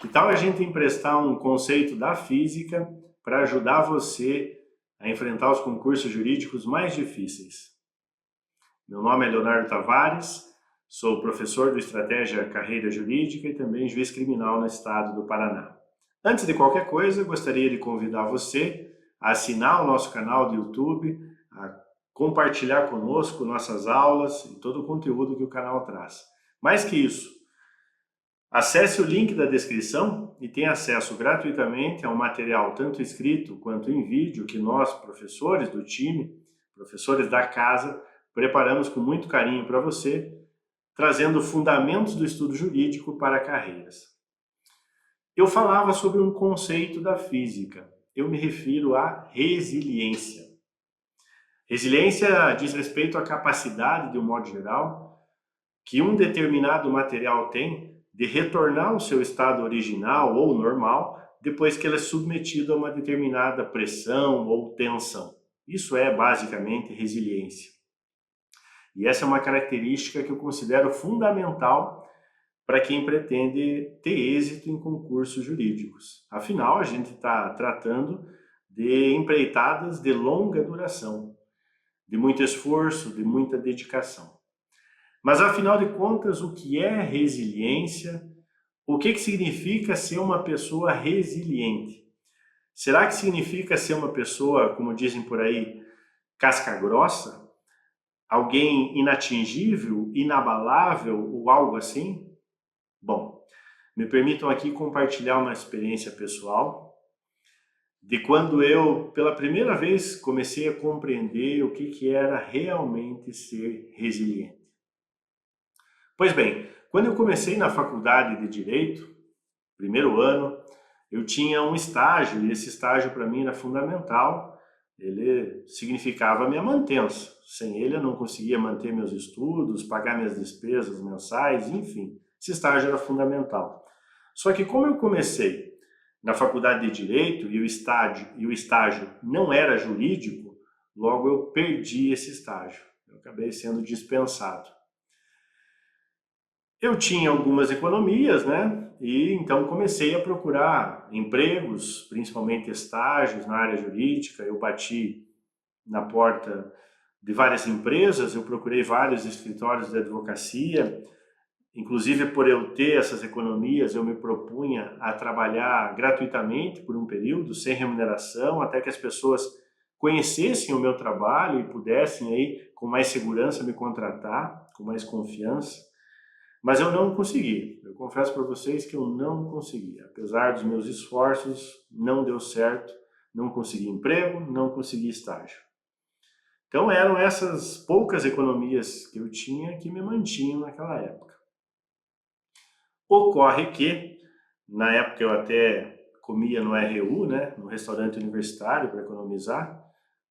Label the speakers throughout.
Speaker 1: Que tal a gente emprestar um conceito da física para ajudar você a enfrentar os concursos jurídicos mais difíceis? Meu nome é Leonardo Tavares, sou professor do Estratégia Carreira Jurídica e também juiz criminal no estado do Paraná. Antes de qualquer coisa, gostaria de convidar você a assinar o nosso canal do YouTube, a compartilhar conosco nossas aulas e todo o conteúdo que o canal traz. Mais que isso, acesse o link da descrição e tenha acesso gratuitamente a um material tanto escrito quanto em vídeo que nós, professores do time, professores da casa, preparamos com muito carinho para você, trazendo fundamentos do estudo jurídico para carreiras. Eu falava sobre um conceito da física. Eu me refiro à resiliência. Resiliência diz respeito à capacidade, de um modo geral, que um determinado material tem de retornar ao seu estado original ou normal depois que ele é submetido a uma determinada pressão ou tensão. Isso é basicamente resiliência. E essa é uma característica que eu considero fundamental para quem pretende ter êxito em concursos jurídicos. Afinal, a gente está tratando de empreitadas de longa duração, de muito esforço, de muita dedicação. Mas afinal de contas, o que é resiliência? O que significa ser uma pessoa resiliente? Será que significa ser uma pessoa, como dizem por aí, casca grossa? Alguém inatingível, inabalável ou algo assim? Bom, me permitam aqui compartilhar uma experiência pessoal de quando eu, pela primeira vez, comecei a compreender o que era realmente ser resiliente. Pois bem, quando eu comecei na faculdade de Direito, primeiro ano, eu tinha um estágio, e esse estágio para mim era fundamental, ele significava a minha mantença. Sem ele eu não conseguia manter meus estudos, pagar minhas despesas mensais, enfim, esse estágio era fundamental. Só que como eu comecei na faculdade de Direito e o estágio não era jurídico, logo eu perdi esse estágio, eu acabei sendo dispensado. Eu tinha algumas economias, né? E então comecei a procurar empregos, principalmente estágios na área jurídica. Eu bati na porta de várias empresas, eu procurei vários escritórios de advocacia. Inclusive, por eu ter essas economias, eu me propunha a trabalhar gratuitamente por um período, sem remuneração, até que as pessoas conhecessem o meu trabalho e pudessem aí, com mais segurança, me contratar, com mais confiança. Mas eu não consegui. Eu confesso para vocês que eu não consegui. Apesar dos meus esforços, não deu certo. Não consegui emprego, não consegui estágio. Então eram essas poucas economias que eu tinha que me mantinham naquela época. Ocorre que, na época eu até comia no RU, né, no restaurante universitário para economizar,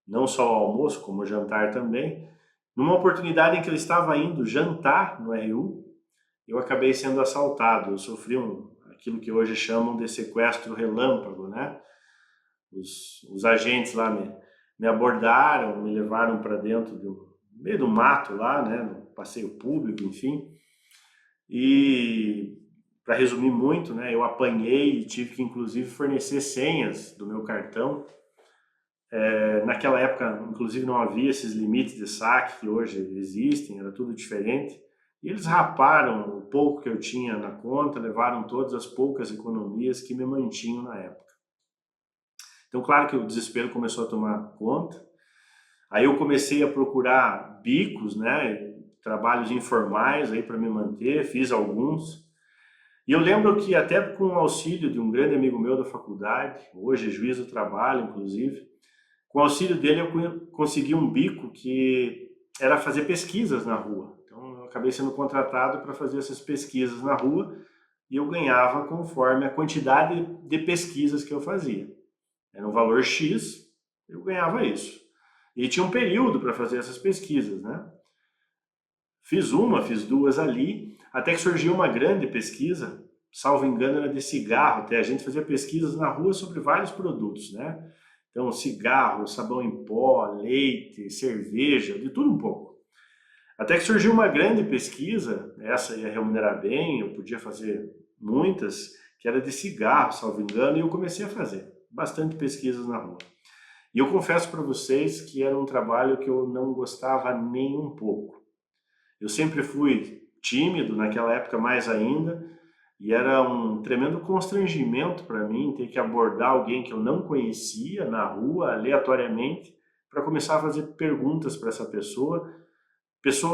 Speaker 1: não só o almoço, como o jantar também. Numa oportunidade em que eu estava indo jantar no RU, eu acabei sendo assaltado. Eu sofri aquilo que hoje chamam de sequestro relâmpago, né? Os agentes lá me abordaram, me levaram para dentro do meio do mato lá, né? No passeio público, enfim. E, para resumir muito, né? Eu apanhei e tive que, inclusive, fornecer senhas do meu cartão. Naquela época, inclusive, não havia esses limites de saque que hoje existem, era tudo diferente. E eles raparam o pouco que eu tinha na conta, levaram todas as poucas economias que me mantinham na época. Então, claro que o desespero começou a tomar conta. Aí eu comecei a procurar bicos, né, trabalhos informais aí para me manter, fiz alguns. E eu lembro que até com o auxílio de um grande amigo meu da faculdade, hoje é juiz do trabalho, inclusive, com o auxílio dele eu consegui um bico que era fazer pesquisas na rua. Então eu acabei sendo contratado para fazer essas pesquisas na rua e eu ganhava conforme a quantidade de pesquisas que eu fazia. Era um valor X, eu ganhava isso. E tinha um período para fazer essas pesquisas, né? Fiz duas ali, até que surgiu uma grande pesquisa, salvo engano era de cigarro, até a gente fazia pesquisas na rua sobre vários produtos, né? Então, cigarro, sabão em pó, leite, cerveja, de tudo um pouco. Até que surgiu uma grande pesquisa, essa ia remunerar bem, eu podia fazer muitas, que era de cigarro, salvo engano, e eu comecei a fazer bastante pesquisas na rua. E eu confesso para vocês que era um trabalho que eu não gostava nem um pouco. Eu sempre fui tímido, naquela época mais ainda, e era um tremendo constrangimento para mim ter que abordar alguém que eu não conhecia na rua, aleatoriamente, para começar a fazer perguntas para essa pessoa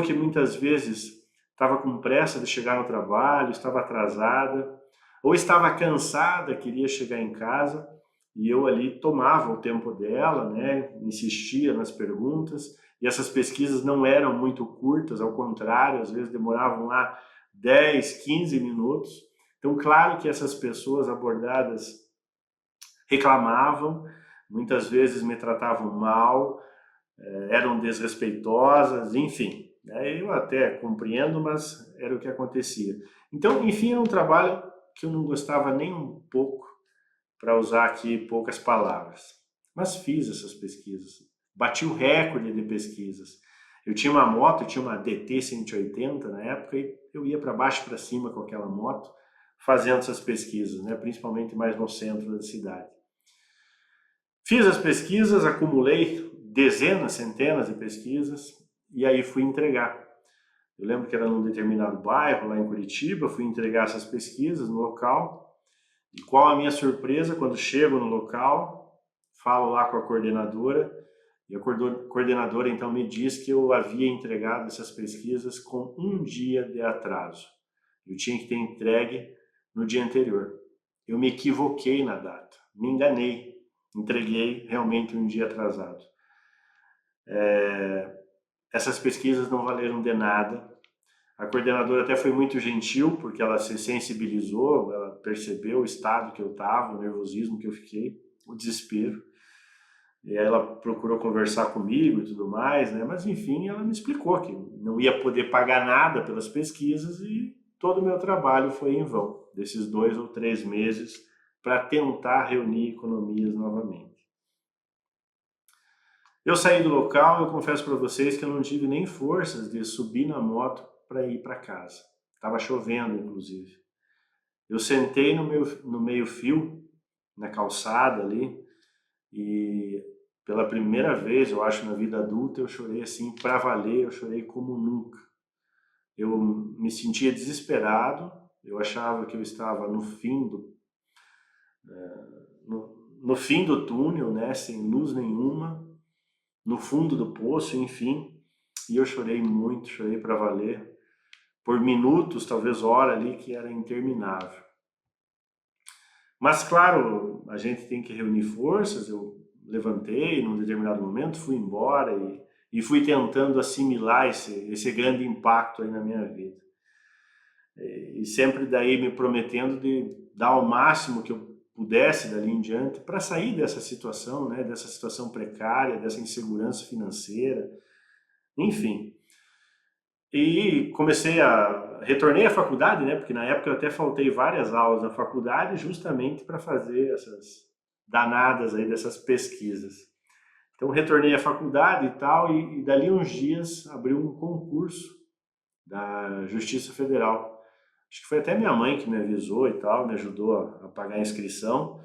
Speaker 1: que muitas vezes estava com pressa de chegar no trabalho, estava atrasada, ou estava cansada, queria chegar em casa, e eu ali tomava o tempo dela, né, insistia nas perguntas, e essas pesquisas não eram muito curtas, ao contrário, às vezes demoravam lá 10, 15 minutos. Então, claro que essas pessoas abordadas reclamavam, muitas vezes me tratavam mal, eram desrespeitosas, enfim. Eu até compreendo, mas era o que acontecia. Então, enfim, era um trabalho que eu não gostava nem um pouco, para usar aqui poucas palavras. Mas fiz essas pesquisas. Bati o recorde de pesquisas. Eu tinha uma moto, eu tinha uma DT 180 na época, e eu ia para baixo e para cima com aquela moto, fazendo essas pesquisas, né? Principalmente mais no centro da cidade. Fiz as pesquisas, acumulei dezenas, centenas de pesquisas, e aí fui entregar. Eu lembro que era num determinado bairro, lá em Curitiba, fui entregar essas pesquisas no local, e qual a minha surpresa quando chego no local, falo lá com a coordenadora, e a coordenadora então me diz que eu havia entregado essas pesquisas com um dia de atraso. Eu tinha que ter entregue no dia anterior. Eu me equivoquei na data, me enganei, entreguei realmente um dia atrasado. Essas pesquisas não valeram de nada. A coordenadora até foi muito gentil, porque ela se sensibilizou, ela percebeu o estado que eu estava, o nervosismo que eu fiquei, o desespero. E aí ela procurou conversar comigo e tudo mais, né? Mas enfim, ela me explicou que não ia poder pagar nada pelas pesquisas e todo o meu trabalho foi em vão, desses 2 ou 3 meses, para tentar reunir economias novamente. Eu saí do local, eu confesso para vocês que eu não tive nem forças de subir na moto para ir para casa. Estava chovendo, inclusive. Eu sentei no meio-fio, na calçada ali, e pela primeira vez, eu acho, na vida adulta, eu chorei assim para valer, eu chorei como nunca. Eu me sentia desesperado, eu achava que eu estava no fim no fim do túnel, né, sem luz nenhuma, no fundo do poço, enfim, e eu chorei muito, chorei para valer, por minutos, talvez hora ali, que era interminável. Mas, claro, a gente tem que reunir forças, eu levantei num determinado momento, fui embora e fui tentando assimilar esse grande impacto aí na minha vida. E sempre daí me prometendo de dar o máximo que eu pudesse dali em diante para sair dessa situação, né, dessa situação precária, dessa insegurança financeira, enfim. E retornei à faculdade, né, porque na época eu até faltei várias aulas na faculdade justamente para fazer essas danadas aí dessas pesquisas. Então retornei à faculdade e tal, e dali uns dias abriu um concurso da Justiça Federal. Acho que foi até minha mãe que me avisou e tal, me ajudou a pagar a inscrição.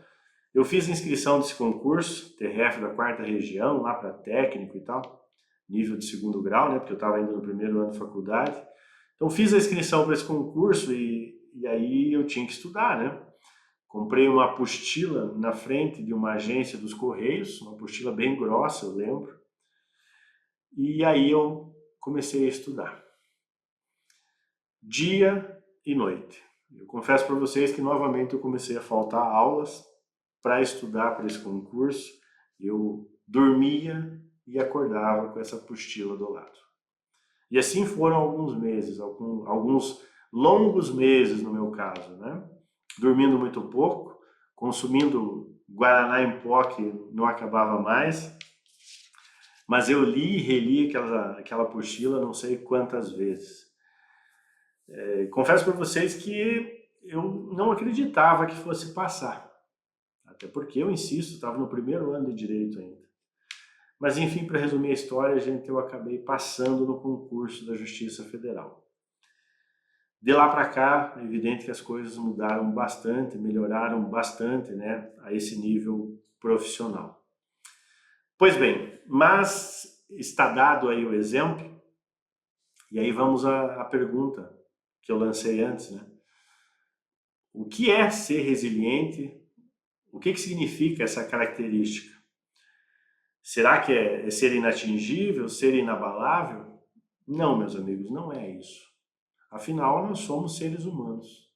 Speaker 1: Eu fiz a inscrição desse concurso, TRF da 4ª região, lá para técnico e tal, nível de 2º grau, né, porque eu estava ainda no 1º ano de faculdade. Então fiz a inscrição para esse concurso e aí eu tinha que estudar, né? Comprei uma apostila na frente de uma agência dos Correios, uma apostila bem grossa, eu lembro. E aí eu comecei a estudar. Dia e noite. Eu confesso para vocês que novamente eu comecei a faltar aulas para estudar para esse concurso. Eu dormia e acordava com essa apostila do lado. E assim foram alguns meses, alguns longos meses no meu caso, né? Dormindo muito pouco, consumindo guaraná em pó que não acabava mais, mas eu li e reli aquela apostila não sei quantas vezes. Confesso para vocês que eu não acreditava que fosse passar, até porque eu insisto, estava no 1º ano de Direito ainda. Mas enfim, para resumir a história, eu acabei passando no concurso da Justiça Federal. De lá para cá, é evidente que as coisas mudaram bastante, melhoraram bastante, né, a esse nível profissional. Pois bem, mas está dado aí o exemplo, e aí vamos à pergunta que eu lancei antes, né? O que é ser resiliente? O que significa essa característica? Será que é ser inatingível, ser inabalável? Não, meus amigos, não é isso. Afinal, nós somos seres humanos.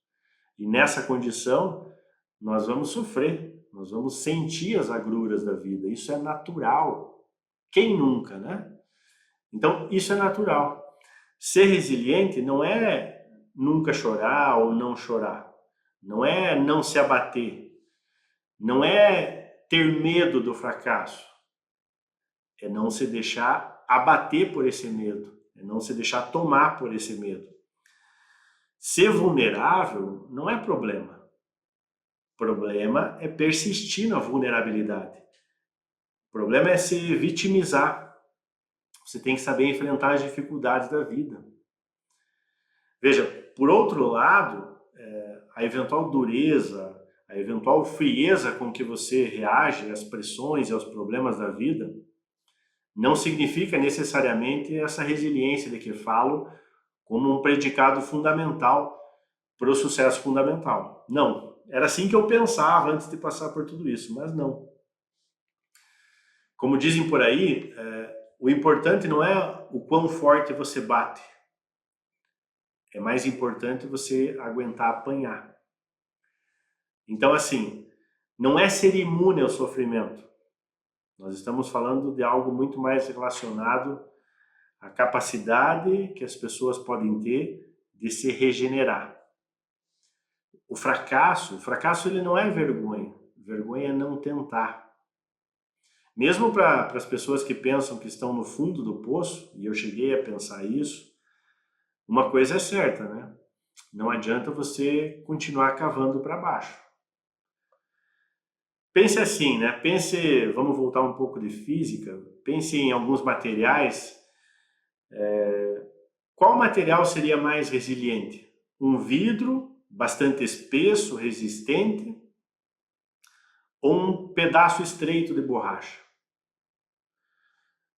Speaker 1: E nessa condição, nós vamos sofrer, nós vamos sentir as agruras da vida. Isso é natural. Quem nunca, né? Então, isso é natural. Ser resiliente não é nunca chorar ou não chorar. Não é não se abater. Não é ter medo do fracasso. É não se deixar abater por esse medo. É não se deixar tomar por esse medo. Ser vulnerável não é problema. Problema é persistir na vulnerabilidade. O problema é se vitimizar. Você tem que saber enfrentar as dificuldades da vida. Veja, por outro lado, a eventual dureza, a eventual frieza com que você reage às pressões e aos problemas da vida, não significa necessariamente essa resiliência de que falo como um predicado fundamental para o sucesso fundamental. Não. Era assim que eu pensava antes de passar por tudo isso, mas não. Como dizem por aí, o importante não é o quão forte você bate. É mais importante você aguentar apanhar. Então, assim, não é ser imune ao sofrimento. Nós estamos falando de algo muito mais relacionado à capacidade que as pessoas podem ter de se regenerar. O fracasso ele não é vergonha. Vergonha é não tentar. Mesmo para as pessoas que pensam que estão no fundo do poço, e eu cheguei a pensar isso, uma coisa é certa, né? Não adianta você continuar cavando para baixo. Pense assim, né? Vamos voltar um pouco de física, pense em alguns materiais. Qual material seria mais resiliente? Um vidro bastante espesso, resistente, ou um pedaço estreito de borracha?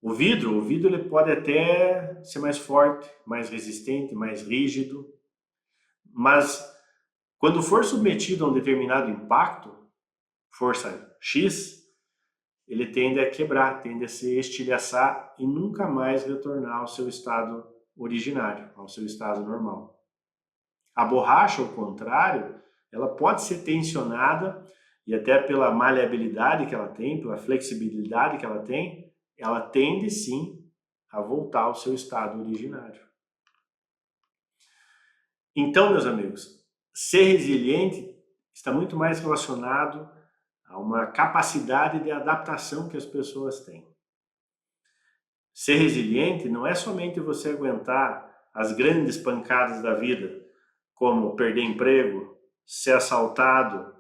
Speaker 1: O vidro ele pode até ser mais forte, mais resistente, mais rígido, mas quando for submetido a um determinado impacto, força X, ele tende a quebrar, tende a se estilhaçar e nunca mais retornar ao seu estado originário, ao seu estado normal. A borracha, ao contrário, ela pode ser tensionada e até pela maleabilidade que ela tem, pela flexibilidade que ela tende sim a voltar ao seu estado originário. Então, meus amigos, ser resiliente está muito mais relacionado a uma capacidade de adaptação que as pessoas têm. Ser resiliente não é somente você aguentar as grandes pancadas da vida, como perder emprego, ser assaltado,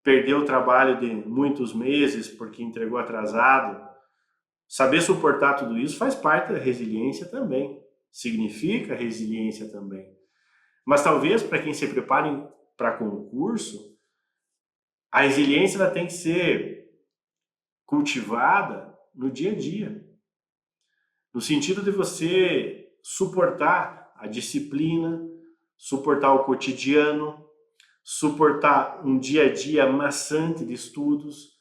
Speaker 1: perder o trabalho de muitos meses porque entregou atrasado. Saber suportar tudo isso faz parte da resiliência também, significa resiliência também. Mas talvez para quem se prepare para concurso, a resiliência ela tem que ser cultivada no dia a dia. No sentido de você suportar a disciplina, suportar o cotidiano, suportar um dia a dia maçante de estudos,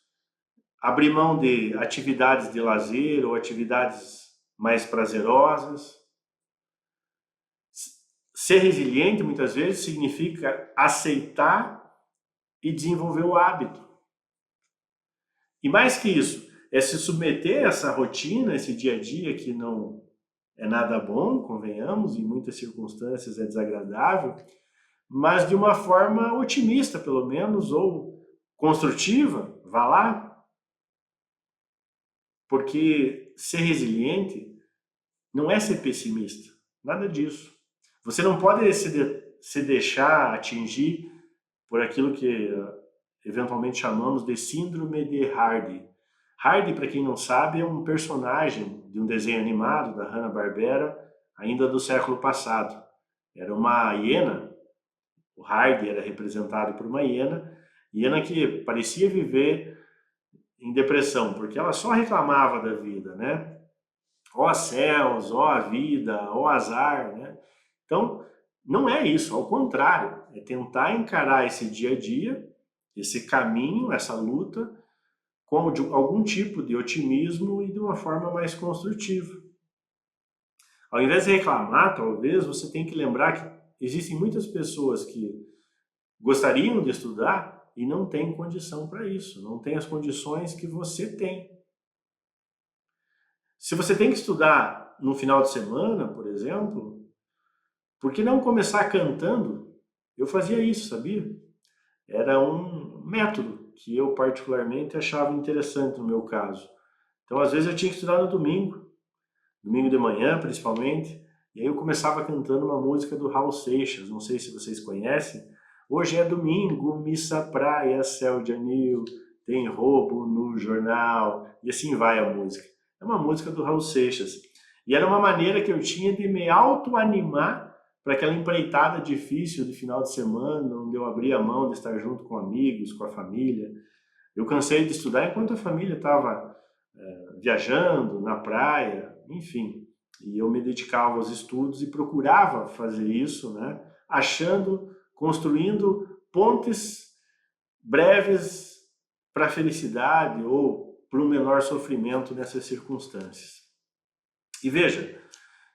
Speaker 1: abrir mão de atividades de lazer ou atividades mais prazerosas. Ser resiliente, muitas vezes, significa aceitar e desenvolver o hábito. E mais que isso, é se submeter a essa rotina, esse dia a dia que não é nada bom, convenhamos, em muitas circunstâncias é desagradável, mas de uma forma otimista, pelo menos, ou construtiva, vá lá. Porque ser resiliente não é ser pessimista, nada disso. Você não pode se deixar atingir por aquilo que eventualmente chamamos de síndrome de Hardy. Hardy, para quem não sabe, é um personagem de um desenho animado da Hanna-Barbera, ainda do século passado. Era uma hiena, o Hardy era representado por uma hiena que parecia viver em depressão, porque ela só reclamava da vida, né? Ó céus, ó a vida, ó azar, né? Então, não é isso, ao contrário, é tentar encarar esse dia a dia, esse caminho, essa luta, com algum tipo de otimismo e de uma forma mais construtiva. Ao invés de reclamar, talvez, você tem que lembrar que existem muitas pessoas que gostariam de estudar e não têm condição para isso, não têm as condições que você tem. Se você tem que estudar no final de semana, por exemplo, por que não começar cantando? Eu fazia isso, sabia? Era um método que eu particularmente achava interessante no meu caso. Então, às vezes eu tinha que estudar no domingo de manhã principalmente, e aí eu começava cantando uma música do Raul Seixas, não sei se vocês conhecem. Hoje é domingo, missa praia, céu de anil, tem roubo no jornal, e assim vai a música. É uma música do Raul Seixas. E era uma maneira que eu tinha de me autoanimar para aquela empreitada difícil de final de semana, onde eu abria a mão de estar junto com amigos, com a família. Eu cansei de estudar enquanto a família estava viajando, na praia, enfim. E eu me dedicava aos estudos e procurava fazer isso, né? Construindo pontes breves para a felicidade ou para um menor sofrimento nessas circunstâncias. E veja,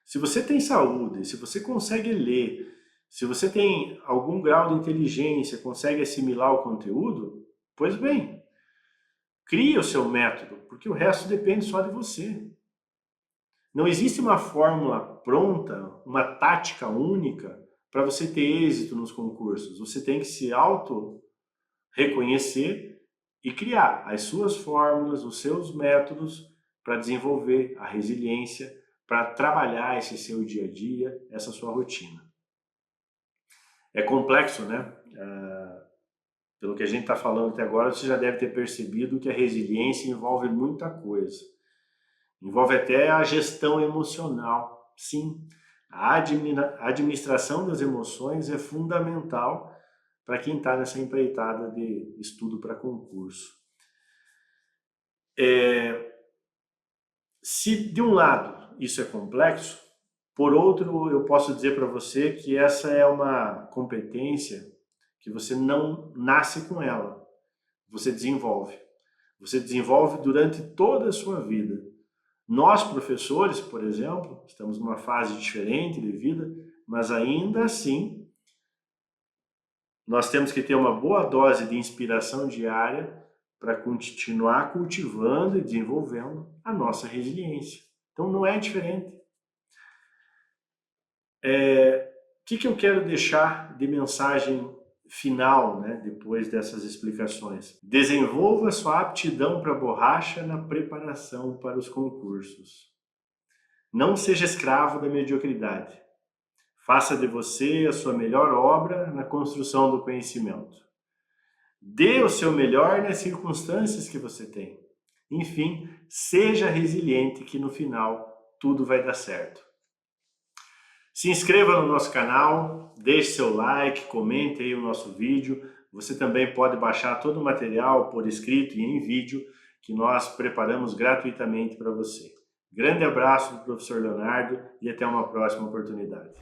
Speaker 1: se você tem saúde, se você consegue ler, se você tem algum grau de inteligência, consegue assimilar o conteúdo, pois bem, crie o seu método, porque o resto depende só de você. Não existe uma fórmula pronta, uma tática única para você ter êxito nos concursos. Você tem que se auto-reconhecer e criar as suas fórmulas, os seus métodos para desenvolver a resiliência, para trabalhar esse seu dia a dia, essa sua rotina. É complexo, né? Pelo que a gente está falando até agora, você já deve ter percebido que a resiliência envolve muita coisa. Envolve até a gestão emocional. Sim, a administração das emoções é fundamental para quem está nessa empreitada de estudo para concurso. Se de um lado isso é complexo, por outro eu posso dizer para você que essa é uma competência que você não nasce com ela, você desenvolve. Você desenvolve durante toda a sua vida. Nós, professores, por exemplo, estamos numa fase diferente de vida, mas ainda assim, nós temos que ter uma boa dose de inspiração diária para continuar cultivando e desenvolvendo a nossa resiliência. Então, não é diferente. O que eu quero deixar de mensagem final, né, depois dessas explicações? Desenvolva sua aptidão para borracha na preparação para os concursos. Não seja escravo da mediocridade. Faça de você a sua melhor obra na construção do conhecimento. Dê o seu melhor nas circunstâncias que você tem. Enfim, seja resiliente que no final tudo vai dar certo. Se inscreva no nosso canal, deixe seu like, comente aí o nosso vídeo. Você também pode baixar todo o material por escrito e em vídeo que nós preparamos gratuitamente para você. Grande abraço do professor Leonardo e até uma próxima oportunidade.